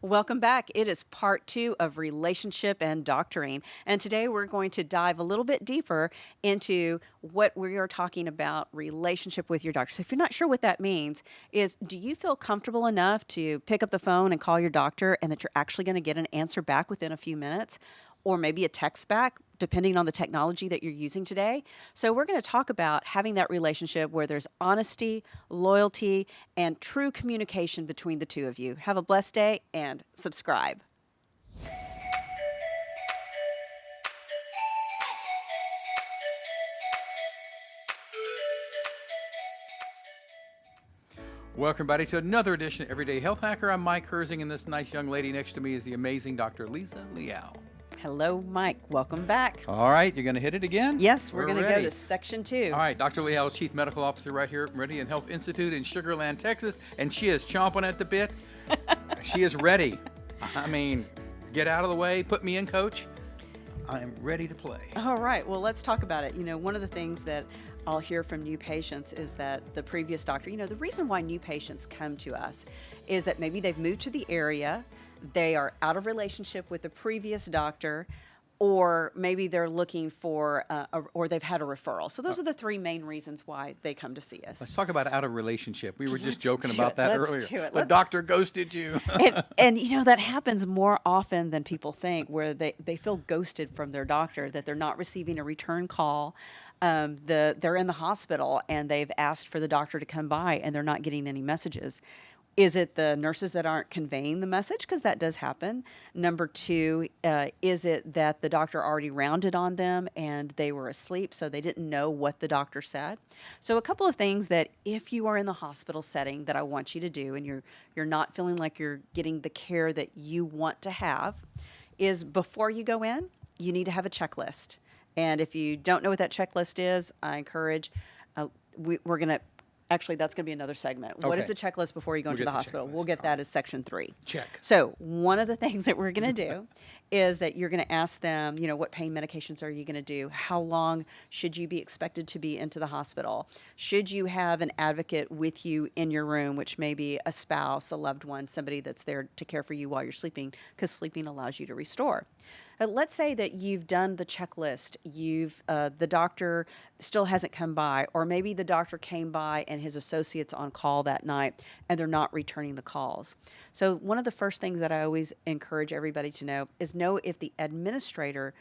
Welcome back. It is part 2 of relationship and doctoring. And today we're going to dive a little bit deeper into what we are talking about relationship with your doctor. So if you're not sure what that means, is do you feel comfortable enough to pick up the phone and call your doctor and that you're actually going to get an answer back within a few minutes? Or maybe a text back, depending on the technology that you're using today. So we're going to talk about having that relationship where there's honesty, loyalty, and true communication between the two of you. Have a blessed day and subscribe. Welcome, everybody, to another edition of Everyday Health Hacker. I'm Mike Herzing, and this nice young lady next to me is the amazing Dr. Lisa Liao. Hello, Mike. Welcome back. All right, you're going to hit it again? Yes, we're going to go ready. to section 2. All right, Dr. Liao is Chief Medical Officer right here at Meridian Health Institute in Sugar Land, Texas, and she is chomping at the bit. She is ready. I mean, get out of the way, put me in, coach. I am ready to play. All right. Well, let's talk about it. You know, one of the things that I'll hear from new patients is that the previous doctor, the reason why new patients come to us is that maybe they've moved to the area, they are out of relationship with the previous doctor, or maybe they're looking for, or they've had a referral. So those are the 3 main reasons why they come to see us. Let's talk about out of relationship. We were just joking do about it. that Let's earlier. do it. The doctor ghosted you. And that happens more often than people think, where they feel ghosted from their doctor, that they're not receiving a return call. They're in the hospital and they've asked for the doctor to come by and they're not getting any messages. Is it the nurses that aren't conveying the message? Because that does happen. Number 2, is it that the doctor already rounded on them and they were asleep, so they didn't know what the doctor said? So a couple of things that if you are in the hospital setting that I want you to do and you're not feeling like you're getting the care that you want to have is before you go in, you need to have a checklist. And if you don't know what that checklist is, I encourage, we're going to, actually, that's going to be another segment. What is Okay. the checklist before you go into the hospital? We'll get that as section 3. Check. So one of the things that we're going to do is that you're going to ask them, what pain medications are you going to do? How long should you be expected to be into the hospital? Should you have an advocate with you in your room, which may be a spouse, a loved one, somebody that's there to care for you while you're sleeping, because sleeping allows you to restore. Let's say that you've done the checklist, the doctor still hasn't come by, or maybe the doctor came by and his associate's on call that night and they're not returning the calls. So one of the first things that I always encourage everybody to know is know if the administrator,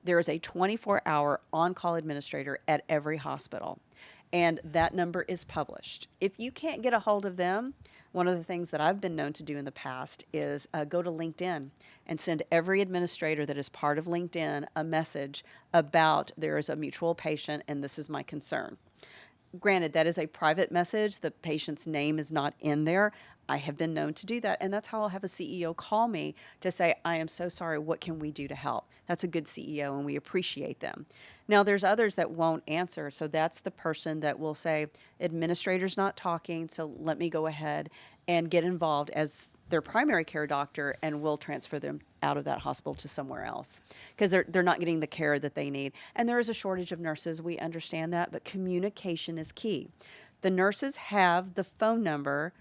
there is a 24-hour on-call administrator at every hospital, and that number is published. If you can't get a hold of them, one of the things that I've been known to do in the past is go to LinkedIn and send every administrator that is part of LinkedIn a message about there is a mutual patient and this is my concern. Granted, that is a private message. The patient's name is not in there. I have been known to do that, and that's how I'll have a CEO call me to say, I am so sorry, what can we do to help? That's a good CEO, and we appreciate them. Now, there's others that won't answer, so that's the person that will say, administrator's not talking, so let me go ahead and get involved as their primary care doctor, and we'll transfer them out of that hospital to somewhere else because they're not getting the care that they need. And there is a shortage of nurses. We understand that, but communication is key. The nurses have the phone number,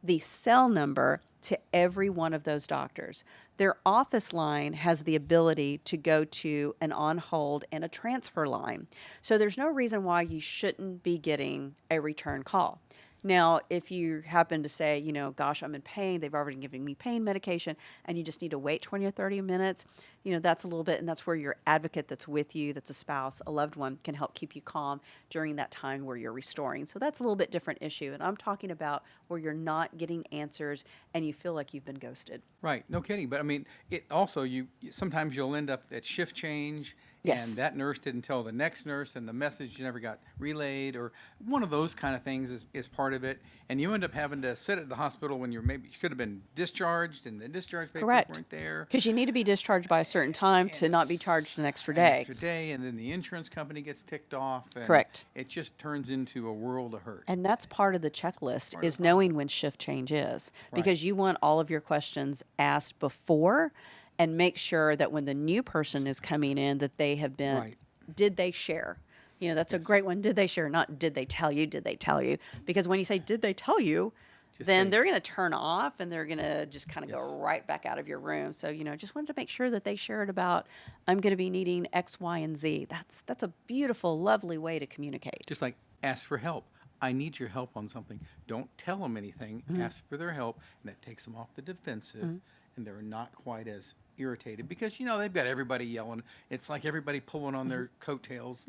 the cell number to every one of those doctors. Their office line has the ability to go to an on hold and a transfer line. So there's no reason why you shouldn't be getting a return call. Now, if you happen to say, gosh, I'm in pain, they've already given me pain medication, and you just need to wait 20 or 30 minutes, that's a little bit, and that's where your advocate that's with you, that's a spouse, a loved one, can help keep you calm during that time where you're restoring. So that's a little bit different issue. And I'm talking about where you're not getting answers and you feel like you've been ghosted. Right, no kidding. But I mean, it also, sometimes you'll end up at shift change, Yes. and that nurse didn't tell the next nurse, and the message never got relayed, or one of those kind of things is part of it. And you end up having to sit at the hospital when you could have been discharged, and the discharge papers Correct. weren't there. Because you need to be discharged by a certain time to not be charged an extra day. And then the insurance company gets ticked off. And Correct. It just turns into a world of hurt. And that's part of the checklist, Part of is the knowing when shift change is. Right. Because you want all of your questions asked before, and make sure that when the new person is coming in that they have been, Right. did they share? That's a great one. Did they share? Not did they tell you, did they tell you? Because when you say, did they tell you, then say- they're going to turn off and they're going to just kind of Yes. go right back out of your room. So, just wanted to make sure that they shared about, I'm going to be needing X, Y, and Z. That's a beautiful, lovely way to communicate. Just like ask for help. I need your help on something. Don't tell them anything. Ask for their help, and that takes them off the defensive, and they're not quite as irritated because they've got everybody yelling. It's like everybody pulling on their coattails.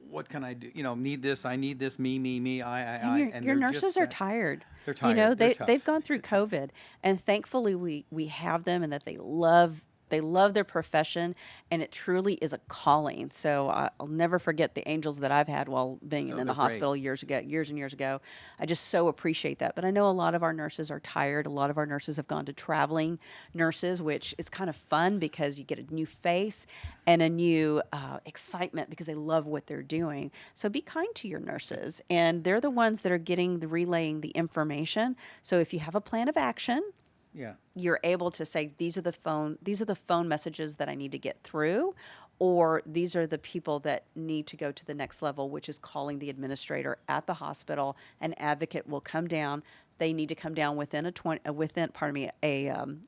What can I do? Need this. I need this. Me. I. And your they're nurses just are that- tired. They're tired. They're tough. They've gone It's through a tough- COVID, and thankfully we have them, and that they love their profession, and it truly is a calling. So I'll never forget the angels that I've had while being in they're the great. hospital years and years ago. I just so appreciate that. But I know a lot of our nurses are tired. A lot of our nurses have gone to traveling nurses, which is kind of fun because you get a new face and a new excitement because they love what they're doing. So be kind to your nurses, and they're the ones that are relaying the information. So if you have a plan of action, Yeah. you're able to say, these are the phone messages that I need to get through, or these are the people that need to go to the next level, which is calling the administrator at the hospital. An advocate will come down. They need to come down within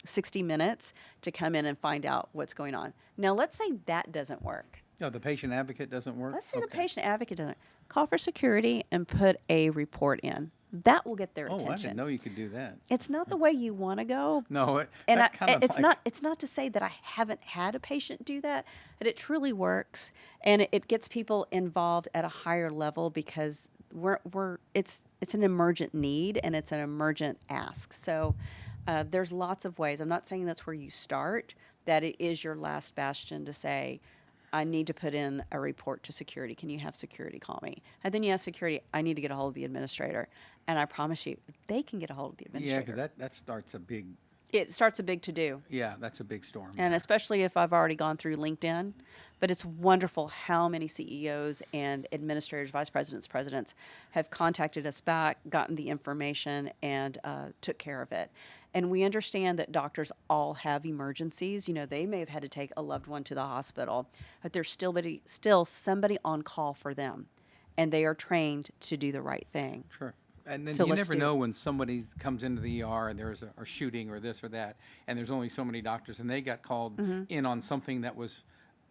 60 minutes to come in and find out what's going on. Now, let's say that doesn't work. No, the patient advocate doesn't work. Let's say the Okay. patient advocate doesn't. Call for security and put a report in. That will get their Oh, I attention. didn't know you could do that. It's not the way you want to go, No, and that kind of it's like- it's not to say that I haven't had a patient do that, but it truly works, and it gets people involved at a higher level because it's an emergent need and it's an emergent ask. So there's lots of ways. I'm not saying that's where you start. That it is your last bastion to say, I need to put in a report to security. Can you have security call me? And then you ask security, I need to get a hold of the administrator. And I promise you, they can get a hold of the Yeah, administrator. because that starts a big. It starts a big to-do. Yeah, that's a big storm. And especially if I've already gone through LinkedIn. But it's wonderful how many CEOs and administrators, vice presidents have contacted us back, gotten the information, and took care of it. And we understand that doctors all have emergencies. They may have had to take a loved one to the hospital, but there's still somebody on call for them. And they are trained to do the right thing. Sure. And then So you let's never do- know when somebody comes into the ER and there's a shooting or this or that, and there's only so many doctors, and they got called in on something that was,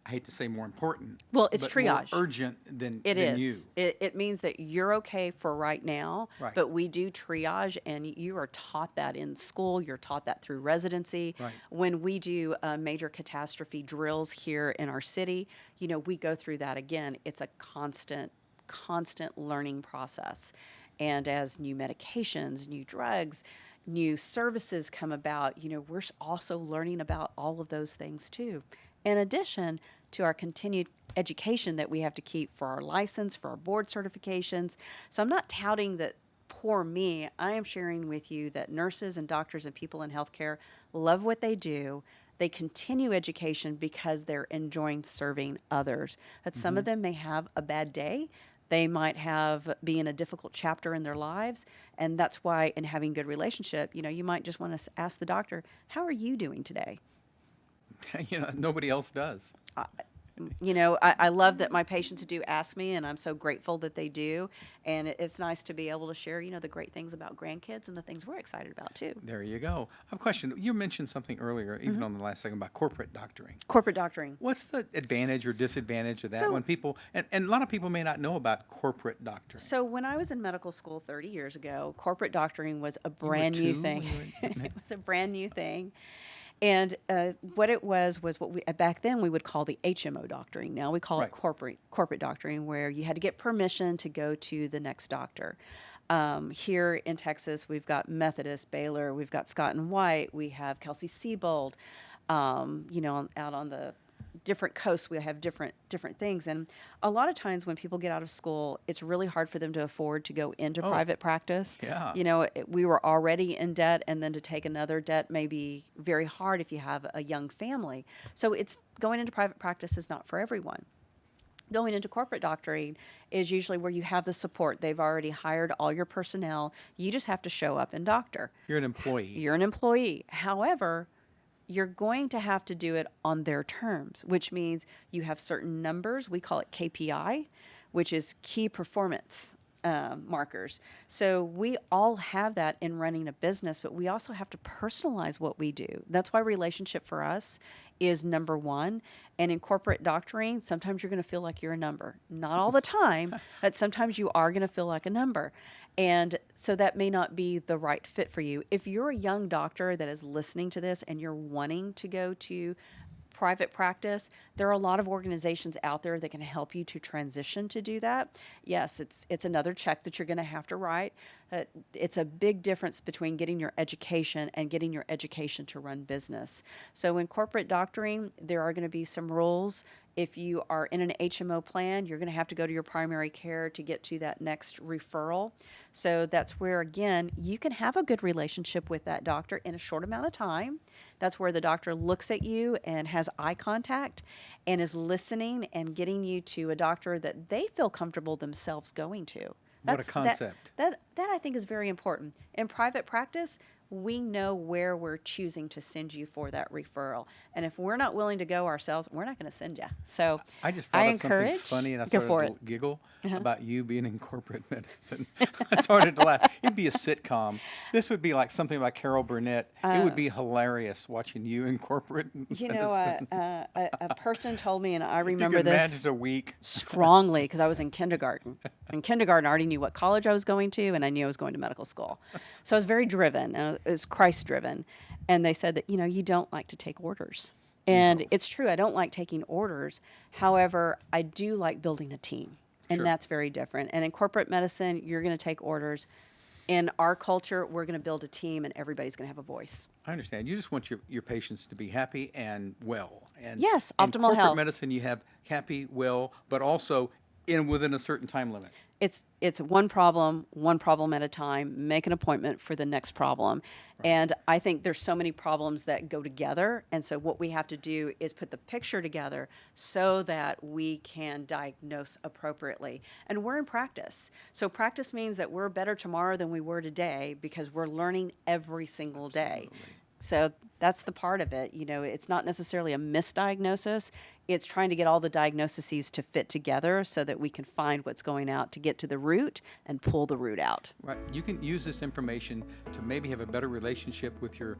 I hate to say more important. Well, it's but more triage. urgent than It than is. you. It means that you're okay for right now, Right. but we do triage, and you are taught that in school. You're taught that through residency. Right. When we do major catastrophe drills here in our city, we go through that again. It's a constant learning process. And as new medications, new drugs, new services come about, we're also learning about all of those things too. In addition to our continued education that we have to keep for our license, for our board certifications. So I'm not touting that poor me. I am sharing with you that nurses and doctors and people in healthcare love what they do. They continue education because they're enjoying serving others. But some of them may have a bad day. They might be in a difficult chapter in their lives. And that's why in having good relationship, you might just want to ask the doctor, how are you doing today? Nobody else does. I love that my patients do ask me, and I'm so grateful that they do. And it's nice to be able to share, the great things about grandkids and the things we're excited about too. There you go. I have a question. You mentioned something earlier, even on the last second, about corporate doctoring. Corporate doctoring. What's the advantage or disadvantage of that So- when people, and a lot of people may not know about corporate doctoring. So when I was in medical school 30 years ago, corporate doctoring was a brand new two thing. when you were- It was a brand new thing. And what it was what we back then we would call the HMO doctoring. Now we call Right. it corporate doctoring, where you had to get permission to go to the next doctor. Here in Texas, we've got Methodist, Baylor, we've got Scott and White, we have Kelsey Siebold. Out on the different coasts, we have different things. And a lot of times when people get out of school, it's really hard for them to afford to go into private practice. Yeah. We were already in debt, and then to take another debt may be very hard if you have a young family. So it's going into private practice is not for everyone. Going into corporate doctoring is usually where you have the support. They've already hired all your personnel. You just have to show up and doctor. You're an employee. You're an employee. However, you're going to have to do it on their terms, which means you have certain numbers. We call it KPI, which is key performance markers. So we all have that in running a business, but we also have to personalize what we do. That's why relationship for us is number one. And in corporate doctoring, sometimes you're going to feel like you're a number. Not all the time, but sometimes you are going to feel like a number. And so that may not be the right fit for you. If you're a young doctor that is listening to this and you're wanting to go to private practice, there are a lot of organizations out there that can help you to transition to do that. Yes, it's another check that you're going to have to write. It's a big difference between getting your education and getting your education to run business. So in corporate doctoring, there are going to be some rules. If you are in an HMO plan, you're going to have to go to your primary care to get to that next referral. So that's where, again, you can have a good relationship with that doctor in a short amount of time. That's where the doctor looks at you and has eye contact and is listening and getting you to a doctor that they feel comfortable themselves going to. What a concept. That I think is very important. In private practice, we know where we're choosing to send you for that referral. And if we're not willing to go ourselves, we're not going to send you. So I just thought of something encourage, funny, and I go started for to it. giggle about you being in corporate medicine. I started to laugh. It'd be a sitcom. This would be like something by Carol Burnett. It would be hilarious watching you in corporate You medicine. know, a person told me, and I If remember you could this manage a week. strongly because I was in kindergarten. In kindergarten, I already knew what college I was going to, and I knew I was going to medical school. So I was very driven. It was Christ-driven. And they said that, you don't like to take orders. And it's true, I don't like taking orders. However, I do like building a team. And Sure. that's very different. And in corporate medicine, you're going to take orders. In our culture, we're going to build a team, and everybody's going to have a voice. I understand. You just want your patients to be happy and well. And Yes, in optimal corporate health. medicine, you have happy, well, but also within a certain time limit. It's one problem at a time. Make an appointment for the next problem. Right. And I think there's so many problems that go together. And so what we have to do is put the picture together so that we can diagnose appropriately. And we're in practice. So practice means that we're better tomorrow than we were today because we're learning every single day. So that's the part of it. It's not necessarily a misdiagnosis. It's trying to get all the diagnoses to fit together so that we can find what's going out to get to the root and pull the root out. Right. You can use this information to maybe have a better relationship with your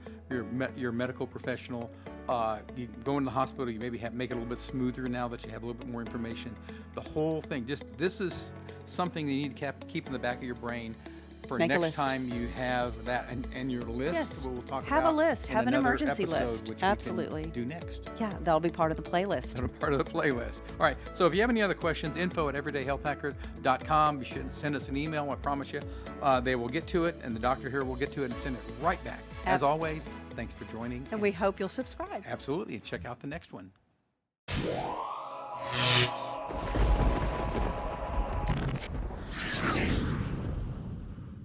medical professional. You go in the hospital, you maybe make it a little bit smoother now that you have a little bit more information. The whole thing, this is something that you need to keep in the back of your brain. For Make a next list. time you have that and your list, Yes. we'll talk Have about a list. in Have an another emergency episode, list. which Absolutely. we can do next. Yeah, that'll be part of the playlist. That'll be part of the playlist. All right. So if you have any other questions, info@everydayhealthhacker.com. You should send us an email. I promise you, they will get to it, and the doctor here will get to it and send it right back. As always, thanks for joining. And we hope you'll subscribe. Absolutely, and check out the next one.